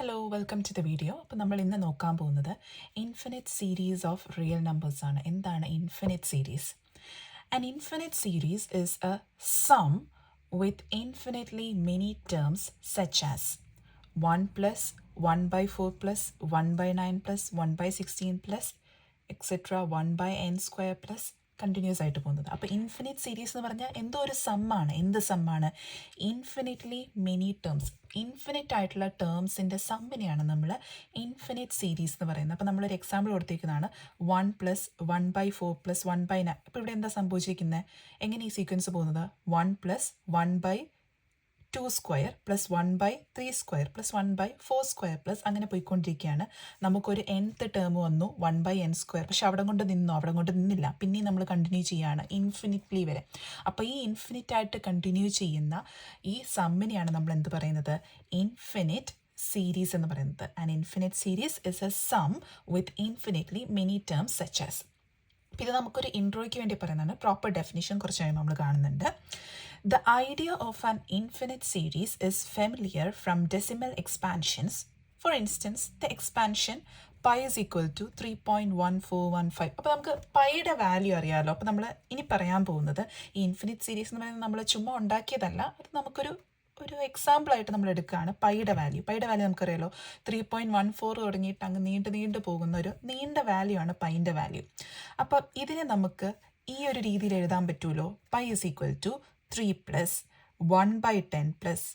Hello welcome to the video. അപ്പോൾ നമ്മൾ ഇന്ന് നോക്കാൻ പോകുന്നത് infinite series of real numbers ആണ്. എന്താണ് infinite series? An infinite series is a sum with infinitely many terms such as 1 plus 1/4 plus 1/9 plus 1/16 plus etcetera 1/n² plus continuous ആയിട്ട് പോകുന്നത്. അപ്പോൾ ഇൻഫിനിറ്റ് സീരീസ് എന്ന് പറഞ്ഞാൽ എന്തോ ഒരു സമ്മാണ്. എന്ത് സമ്മാണ്? ഇൻഫിനിറ്റ്ലി മെനി ടേംസ്, ഇൻഫിനിറ്റ് ആയിട്ടുള്ള ടേംസിൻ്റെ സമ്മിനെയാണ് നമ്മൾ ഇൻഫിനിറ്റ് സീരീസ് എന്ന് പറയുന്നത്. അപ്പോൾ നമ്മളൊരു എക്സാമ്പിൾ കൊടുത്തിരിക്കുന്നതാണ് 1 പ്ലസ് 1/4 പ്ലസ് 1/9. അപ്പോൾ ഇവിടെ എന്താ സംഭവിച്ചിരിക്കുന്നത്? എങ്ങനെ ഈ സീക്വൻസ് പോകുന്നത്? 1 പ്ലസ് 1/2² പ്ലസ് 1/3² പ്ലസ് 1/4² പ്ലസ് അങ്ങനെ പോയിക്കൊണ്ടിരിക്കുകയാണ്. നമുക്കൊരു nth ടേം വന്നു 1/n². പക്ഷെ അവിടെ കൊണ്ട് നിന്നില്ല, പിന്നെയും നമ്മൾ കണ്ടിന്യൂ ചെയ്യുകയാണ് ഇൻഫിനിറ്റ്ലി വരെ. അപ്പോൾ ഈ ഇൻഫിനിറ്റ് ആയിട്ട് കണ്ടിന്യൂ ചെയ്യുന്ന ഈ സമ്മിനെയാണ് നമ്മൾ എന്ത് പറയുന്നത്? ഇൻഫിനിറ്റ് സീരീസ് എന്ന് പറയുന്നത്. And infinite series is a sum with infinitely many terms such as. ഇത് നമുക്കൊരു ഇൻട്രോയ്ക്ക് വേണ്ടി പറയുന്നതാണ്. പ്രോപ്പർ ഡെഫിനിഷൻ കുറച്ച് കഴിയുമ്പോൾ നമ്മൾ കാണുന്നുണ്ട്. The idea of an infinite series is familiar from decimal expansions. For instance, the expansion pi is equal to 3.1415. അപ്പോൾ നമുക്ക് പൈയുടെ വാല്യൂ അറിയാമല്ലോ. അപ്പോൾ നമ്മൾ ഇനി പറയാൻ പോകുന്നത് ഈ ഇൻഫിനിറ്റ് സീരീസ് എന്ന് പറയുന്നത് നമ്മൾ ചുമ്മാ ഉണ്ടാക്കിയതല്ല. അത് നമുക്കൊരു എക്സാമ്പിളായിട്ട് നമ്മൾ എടുക്കുകയാണ്. പൈയുടെ വാല്യൂ നമുക്കറിയാലോ. 3.14 തുടങ്ങിയിട്ട് അങ്ങ് നീണ്ടു പോകുന്ന ഒരു നീണ്ട വാല്യൂ ആണ് പൈൻ്റെ വാല്യൂ. അപ്പം ഇതിനെ നമുക്ക് ഈ ഒരു രീതിയിൽ എഴുതാൻ പറ്റുമല്ലോ. Pi is equal to 3 plus 1/10 plus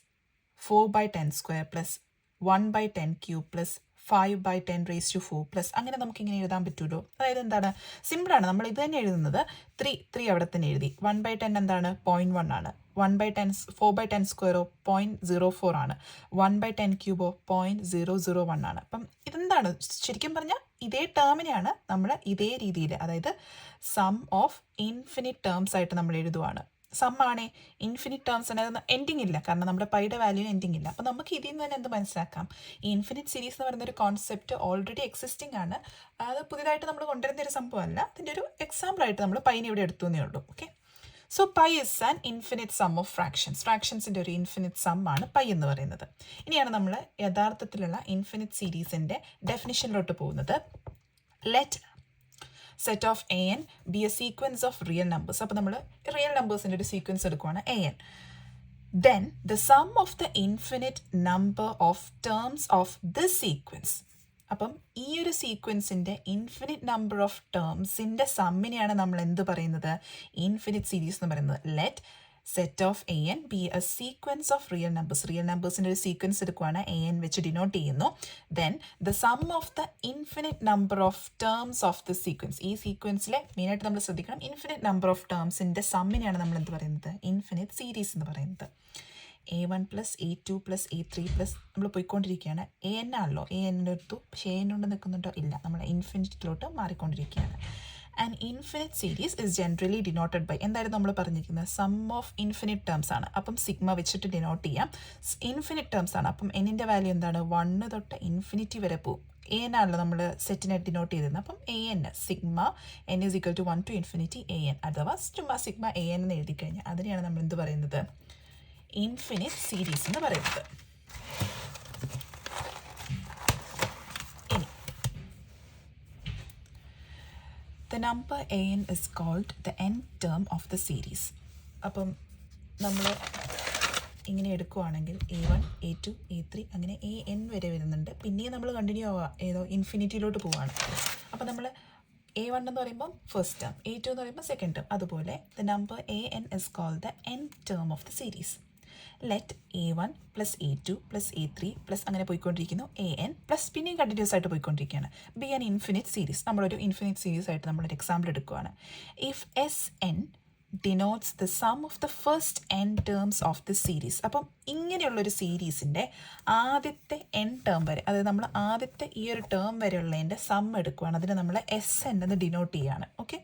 4/10² plus 1/10³ plus 5/10⁴ plus അങ്ങനെ നമുക്കിങ്ങനെ എഴുതാൻ പറ്റുമല്ലോ. അതായത് എന്താണ്? സിമ്പിളാണ്. നമ്മൾ ഇത് തന്നെ എഴുതുന്നത്. 3 അവിടെ തന്നെ എഴുതി. 1/10 എന്താണ്? 0.1 ആണ്. 4/10² 0.04 ആണ്. 1/10³ 0.001 ആണ്. അപ്പം ഇതെന്താണ്? ശരിക്കും പറഞ്ഞാൽ ഇതേ ടേമിനെയാണ് നമ്മൾ ഇതേ രീതിയിൽ, അതായത് സം ഓഫ് ഇൻഫിനിറ്റ് ടേംസ് ആയിട്ട് നമ്മൾ എഴുതുവാണ്. സമ്മാണേ ഇൻഫിനിറ്റ് ടേംസ് ആണ്. അതൊന്നും എൻഡിങ് ഇല്ല, കാരണം നമ്മുടെ പൈയുടെ വാല്യൂ എൻഡിങ് ഇല്ല. അപ്പോൾ നമുക്ക് ഇതിൽ നിന്ന് തന്നെ എന്ത് മനസ്സിലാക്കാം? ഈ ഇൻഫിനിറ്റ് സീരീസ് എന്ന് പറയുന്ന ഒരു കോൺസെപ്റ്റ് ഓൾറെഡി എക്സിസ്റ്റിംഗ് ആണ്. അത് പുതിയതായിട്ട് നമ്മൾ കൊണ്ടുവരുന്ന ഒരു സംഭവമല്ല. അതിൻ്റെ ഒരു എക്സാമ്പിളായിട്ട് നമ്മൾ പൈനെ ഇവിടെ എടുത്തു എന്നേ ഉള്ളൂ. Okay, so pi is an infinite sum of ഫ്രാക്ഷൻസിൻ്റെ ഒരു ഇൻഫിനിറ്റ് സം ആണ് പൈ എന്ന് പറയുന്നത്. ഇനിയാണ് നമ്മൾ യഥാർത്ഥത്തിലുള്ള ഇൻഫിനിറ്റ് സീരീസിൻ്റെ ഡെഫിനിഷനിലോട്ട് പോകുന്നത്. Let set of an be a sequence of real numbers. അപ്പോൾ നമ്മൾ റിയൽ നമ്പേഴ്സിൻ്റെ ഒരു സീക്വൻസ് എടുക്കുവാണ് an. Then the sum of the infinite number of terms of this sequence. അപ്പം ഈ ഒരു സീക്വൻസിൻ്റെ ഇൻഫിനിറ്റ് നമ്പർ ഓഫ് ടേംസിൻ്റെ സമ്മിനെയാണ് നമ്മൾ എന്ത് പറയുന്നത്? ഇൻഫിനിറ്റ് സീരീസ് എന്ന് പറയുന്നത്. Let set of an be a sequence of real numbers. Real നമ്പേഴ്സിൻ്റെ ഒരു സീക്വൻസ് എടുക്കുവാണ്, an വെച്ച് ഡിനോട്ട് ചെയ്യുന്നു. Then the sum of the infinite number of terms of the sequence. ഈ സീക്വൻസിലെ മെയിനായിട്ട് നമ്മൾ ശ്രദ്ധിക്കണം, ഇൻഫിനിറ്റ് നമ്പർ ഓഫ് ടേംസിൻ്റെ സമ്മിനെയാണ് നമ്മൾ എന്ത് പറയുന്നത്? ഇൻഫിനിറ്റ് സീരീസ് എന്ന് പറയുന്നത്. a1 plus a2 plus a3 plus നമ്മൾ പോയിക്കൊണ്ടിരിക്കുകയാണ്. an ആണല്ലോ, an എടുത്തു. പക്ഷേ an കൊണ്ട് നിൽക്കുന്നുണ്ടോ? ഇല്ല, നമ്മൾ ഇൻഫിനിറ്റിലോട്ട് മാറിക്കൊണ്ടിരിക്കുകയാണ്. And infinite series is generally denoted by, എന്തായാലും നമ്മൾ പറഞ്ഞിരിക്കുന്നത് സം ഓഫ് ഇൻഫിനിറ്റ് ടേംസ് ആണ്. അപ്പം സിഗ്മ വെച്ചിട്ട് ഡിനോട്ട് ചെയ്യാം. ഇൻഫിനിറ്റ് ടേംസ് ആണ്. അപ്പം എന്നിൻ്റെ വാല്യൂ എന്താണ്? 1 തൊട്ട് ഇൻഫിനിറ്റി വരെ പോകും. an ആണല്ലോ നമ്മൾ സെറ്റിനെ ഡിനോട്ട് ചെയ്തിരുന്നത്. അപ്പം an sigma n is equal to 1 to infinity an, അഥവാ ചുമ്മാ സിഗ്മ an എന്ന് എഴുതി കഴിഞ്ഞാൽ അതിനെയാണ് നമ്മൾ എന്ത് പറയുന്നത്? ഇൻഫിനിറ്റ് സീരീസ് എന്ന് പറയുന്നത്. The number an is called the nth term of the series. അപ്പം നമ്മൾ ഇങ്ങനെ എടുക്കുവാണെങ്കിൽ a1 a2 a3 അങ്ങനെ an വരെ വരുന്നുണ്ട്. പിന്നെയും നമ്മൾ കണ്ടിന്യൂ ആവുക ഏതോ ഇൻഫിനിറ്റിയിലോട്ട് പോവുകയാണ്. അപ്പം നമ്മൾ a1 എന്ന് പറയുമ്പോൾ ഫസ്റ്റ് ടേം, a2 എന്ന് പറയുമ്പോൾ സെക്കൻഡ് ടേം. അതുപോലെ the number an is called the nth term of the series. Let a1 plus a2 plus a3 plus അങ്ങനെ പോയിക്കൊണ്ടിരിക്കുന്നു. an പ്ലസ് പിന്നെയും കണ്ടിന്യൂസ് ആയിട്ട് പോയിക്കൊണ്ടിരിക്കുകയാണ്. B an infinite series. നമ്മളൊരു ഇൻഫിനിറ്റ് സീരീസ് ആയിട്ട് നമ്മളൊരു എക്സാമ്പിൾ എടുക്കുകയാണ്. If SN denotes the sum of the first n terms of the series. അപ്പം ഇങ്ങനെയുള്ളൊരു സീരീസിൻ്റെ ആദ്യത്തെ n ടേം വരെ, അതായത് നമ്മൾ ആദ്യത്തെ ഈ ഒരു ടേം വരെയുള്ളതിൻ്റെ സം എടുക്കുകയാണ്. അതിനെ നമ്മൾ SN എന്ന് ഡിനോട്ട് ചെയ്യുകയാണ്. Okay,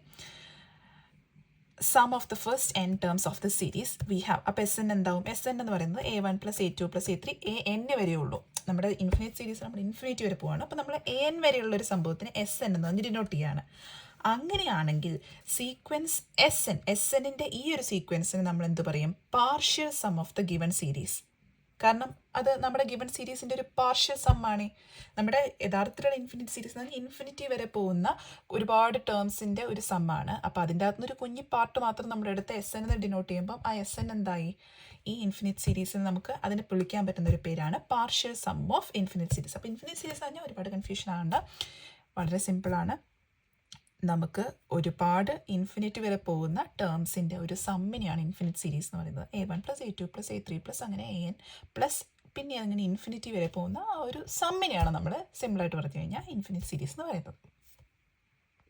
sum of the first n terms of the series we have. അപ്പോൾ SN എന്താവും? SN എന്ന് പറയുന്നത് a1 plus a2 plus a3 an വരെ ഉള്ളൂ. നമ്മുടെ ഇൻഫിനിറ്റ് സീരീസ് നമ്മൾ ഇൻഫിനിറ്റി വരെ പോവാണ്. അപ്പോൾ നമ്മൾ an വരെയുള്ളൊരു സംഭവത്തിന് SN എന്ന് പറഞ്ഞ് ഡിനോട്ട് ചെയ്യുകയാണ്. അങ്ങനെയാണെങ്കിൽ സീക്വൻസ് SNൻ്റെ ഈ ഒരു സീക്വൻസിന് നമ്മൾ എന്ത് പറയും? Partial sum of the given series. കാരണം അത് നമ്മുടെ ഗിവൺ സീരീസിൻ്റെ ഒരു പാർഷ്യൽ സമ്മാണ്. നമ്മുടെ യഥാർത്ഥത്തിലുള്ള ഇൻഫിനിറ്റ് സീരീസ് എന്ന് പറഞ്ഞാൽ ഇൻഫിനിറ്റി വരെ പോകുന്ന ഒരുപാട് ടേംസിൻ്റെ ഒരു സമ്മാണ്. അപ്പോൾ അതിൻ്റെ അകത്തുനിന്ന് ഒരു കുഞ്ഞി പാർട്ട് മാത്രം നമ്മൾ എടുത്ത് എസ് എൻ എന്ന് ഡിനോട്ട് ചെയ്യുമ്പം ആ എസ് എൻ എന്തായി, ഈ ഇൻഫിനിറ്റ് സീരീസിന് നമുക്ക് അതിനെ വിളിക്കാൻ പറ്റുന്ന ഒരു പേരാണ് partial sum of infinite series. അപ്പോൾ ഇൻഫിനിറ്റ് സീരീസ് തന്നെ ഒരുപാട് കൺഫ്യൂഷൻ ആകണ്ട, വളരെ സിമ്പിളാണ്. നമുക്ക് ഒരുപാട് ഇൻഫിനിറ്റ് വരെ പോകുന്ന ടേംസിൻ്റെ ഒരു സമ്മിനെയാണ് ഇൻഫിനിറ്റ് സീരീസ് എന്ന് പറയുന്നത്. A1 + A2 + A3 + അങ്ങനെ AN പ്ലസ് പിന്നെ അങ്ങനെ ഇൻഫിനിറ്റി വരെ പോകുന്ന ആ ഒരു സമ്മിനെയാണ് നമ്മൾ സിമ്പിളായിട്ട് പറഞ്ഞു കഴിഞ്ഞാൽ ഇൻഫിനിറ്റ് സീരീസ് എന്ന് പറയുന്നത്.